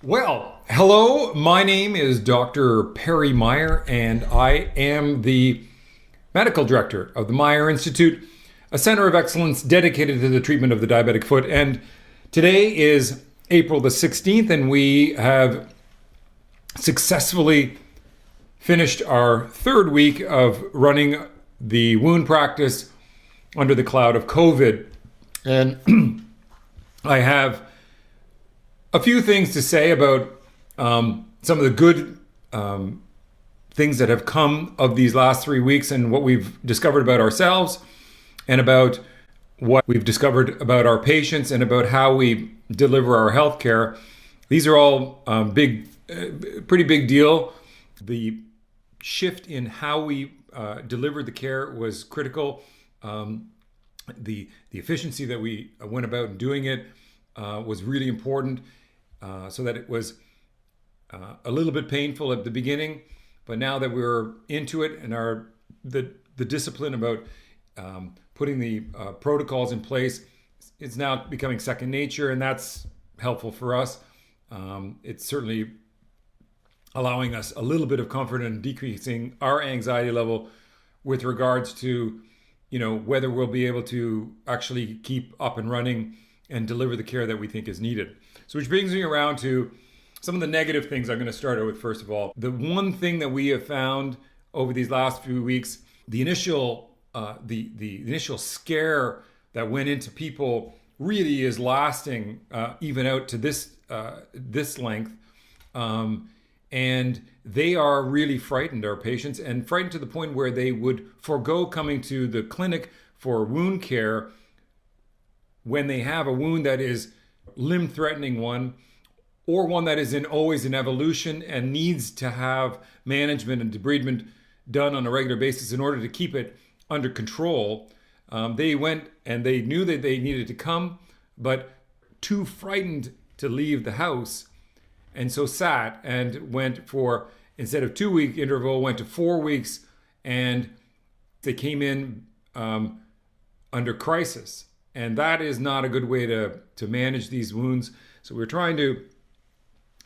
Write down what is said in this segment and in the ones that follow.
Well, hello, my name is Dr. Perry Meyer, and I am the medical director of the Meyer Institute, a center of excellence dedicated to the treatment of the diabetic foot. And today is April the 16th, and we have successfully finished our third week of running the wound practice under the cloud of COVID. And I have a few things to say about some of the good things that have come of these last 3 weeks and what we've discovered about ourselves and about what we've discovered about our patients and about how we deliver our healthcare. These are all pretty big deal. The shift in how we delivered the care was critical. The efficiency that we went about doing it was really important. So that it was a little bit painful at the beginning, but now that we're into it and the discipline about putting the protocols in place, it's now becoming second nature, and that's helpful for us. It's certainly allowing us a little bit of comfort and decreasing our anxiety level with regards to, whether we'll be able to actually keep up and running and deliver the care that we think is needed. So which brings me around to some of the negative things I'm going to start out with. First of all, the one thing that we have found over these last few weeks, the initial scare that went into people really is lasting even out to this length. And they are really frightened, our patients, and frightened to the point where they would forego coming to the clinic for wound care when they have a wound that is limb-threatening one, or one that is always in evolution and needs to have management and debridement done on a regular basis in order to keep it under control. They went and they knew that they needed to come, but too frightened to leave the house, and so sat and went for, instead of 2-week interval, went to 4 weeks, and they came in under crisis. And that is not a good way to manage these wounds. So we're trying to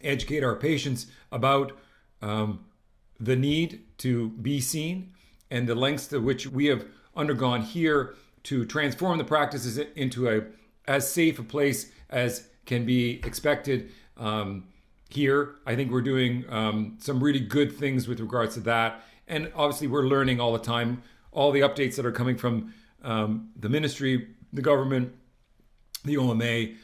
educate our patients about the need to be seen and the lengths to which we have undergone here to transform the practices into as safe a place as can be expected here. I think we're doing some really good things with regards to that. And obviously we're learning all the time, all the updates that are coming from the ministry, the government, the OMA.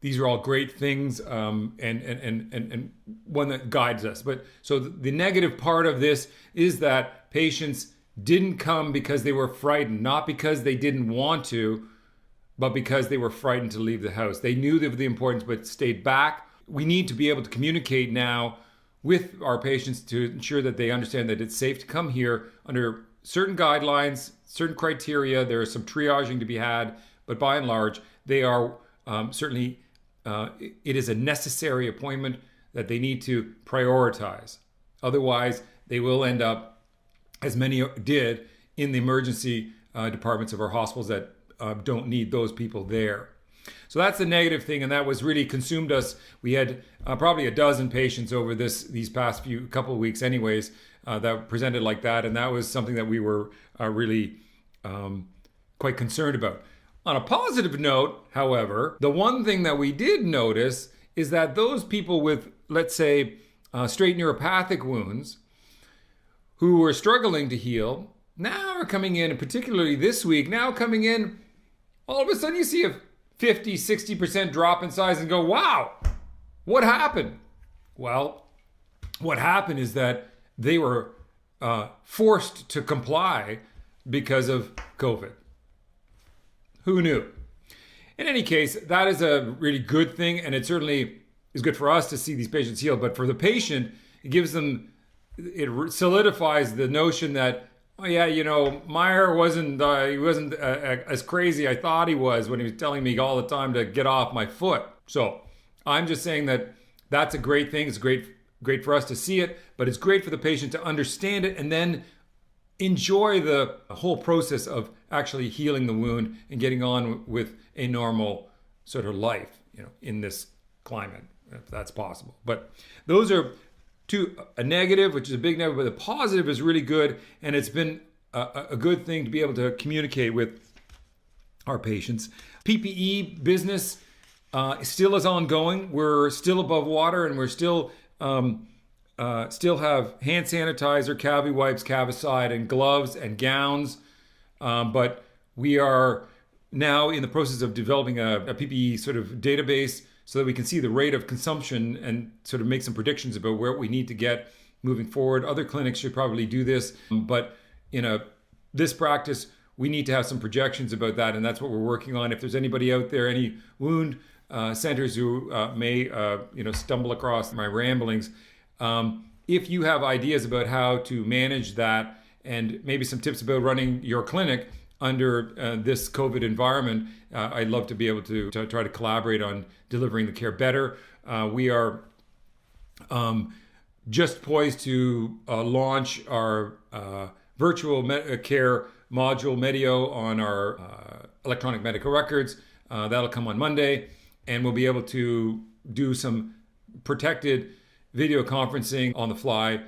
These are all great things and one that guides us. But so the negative part of this is that patients didn't come because they were frightened, not because they didn't want to, but because they were frightened to leave the house. They knew of the importance, but stayed back. We need to be able to communicate now with our patients to ensure that they understand that it's safe to come here under certain guidelines, certain criteria. There is some triaging to be had, but by and large, they are certainly, it is a necessary appointment that they need to prioritize. Otherwise, they will end up, as many did, in the emergency departments of our hospitals that don't need those people there. So that's the negative thing, and that was really consumed us. We had probably a dozen patients over these past couple of weeks anyways, that presented like that, and that was something that we were really quite concerned about. On a positive note, however, the one thing that we did notice is that those people with, let's say, straight neuropathic wounds who were struggling to heal now are coming in, and particularly this week, now coming in, all of a sudden you see a 50, 60% drop in size and go, wow, what happened? Well, what happened is that they were forced to comply because of COVID. Who knew? In any case, that is a really good thing, and it certainly is good for us to see these patients heal. But for the patient, it solidifies the notion that, oh yeah, Meyer wasn't as crazy I thought he was when he was telling me all the time to get off my foot. So I'm just saying that that's a great thing. It's great for us to see it, but it's great for the patient to understand it and then enjoy the whole process of actually healing the wound and getting on with a normal sort of life, in this climate, if that's possible. But those are a negative, which is a big negative, but the positive is really good. And it's been a good thing to be able to communicate with our patients. PPE business still is ongoing. We're still above water, and we're still have hand sanitizer, Cavi wipes, Cavicide, and gloves and gowns. But we are now in the process of developing a PPE sort of database so that we can see the rate of consumption and sort of make some predictions about where we need to get moving forward. Other clinics should probably do this, but in this practice, we need to have some projections about that, and that's what we're working on. If there's anybody out there, any wound centers who may stumble across my ramblings, if you have ideas about how to manage that and maybe some tips about running your clinic under this COVID environment, I'd love to be able to try to collaborate on delivering the care better. We are just poised to launch our virtual care module, Medio, on our electronic medical records. That'll come on Monday, and we'll be able to do some protected video conferencing on the fly.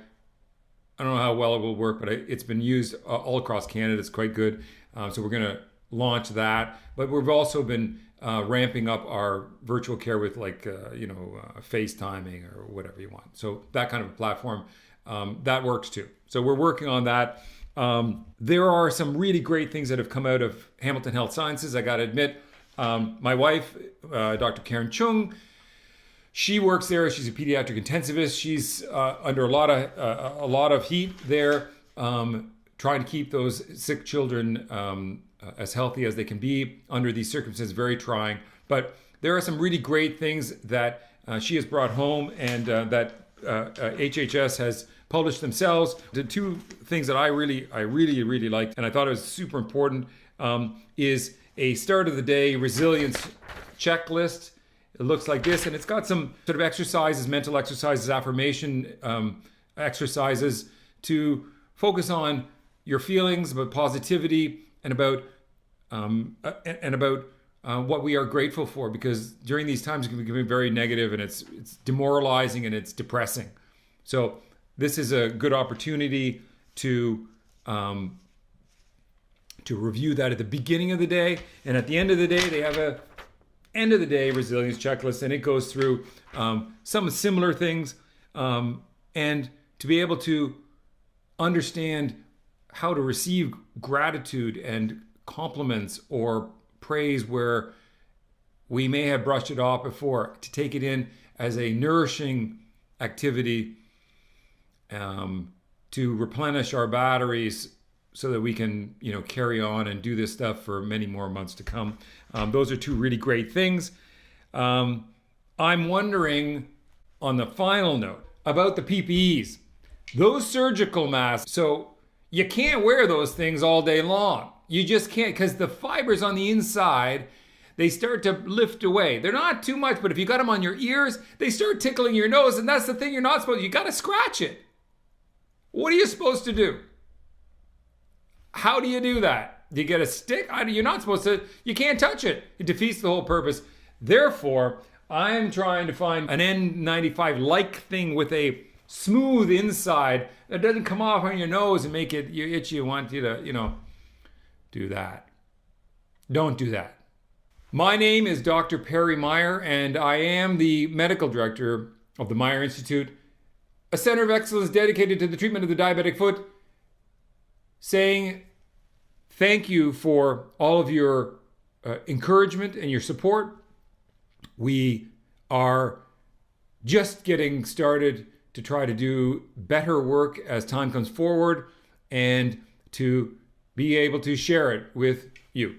I don't know how well it will work, but it's been used all across Canada. It's quite good. So we're going to launch that. But we've also been ramping up our virtual care with FaceTiming or whatever you want. So that kind of a platform, that works too. So we're working on that. There are some really great things that have come out of Hamilton Health Sciences. I got to admit, my wife, Dr. Karen Chung, she works there. She's a pediatric intensivist. She's under a lot of heat there, trying to keep those sick children as healthy as they can be under these circumstances. Very trying. But there are some really great things that she has brought home, and that HHS has published themselves. The two things that I really liked, and I thought it was super important, is a start of the day resilience checklist. It looks like this, and it's got some sort of exercises, mental exercises, affirmation exercises to focus on your feelings, about positivity, and about what we are grateful for, because during these times it can be very negative, and it's demoralizing, and it's depressing. So this is a good opportunity to review that at the beginning of the day, and at the end of the day, they have a end of the day resilience checklist, and it goes through some similar things, and to be able to understand how to receive gratitude and compliments or praise where we may have brushed it off before, to take it in as a nourishing activity, to replenish our batteries so that we can, carry on and do this stuff for many more months to come. Those are two really great things. I'm wondering, on the final note, about the PPEs. Those surgical masks, so you can't wear those things all day long. You just can't, because the fibers on the inside, they start to lift away. They're not too much, but if you got them on your ears, they start tickling your nose, and that's the thing you're not supposed to. You got to scratch it. What are you supposed to do? How do you do that? Do you get a stick? You're not supposed to. You can't touch it. It defeats the whole purpose. Therefore, I'm trying to find an N95-like thing with a smooth inside that doesn't come off on your nose and make it itchy. Want you to, do that. Don't do that. My name is Dr. Perry Meyer, and I am the medical director of the Meyer Institute, a center of excellence dedicated to the treatment of the diabetic foot, saying thank you for all of your encouragement and your support. We are just getting started to try to do better work as time comes forward, and to be able to share it with you.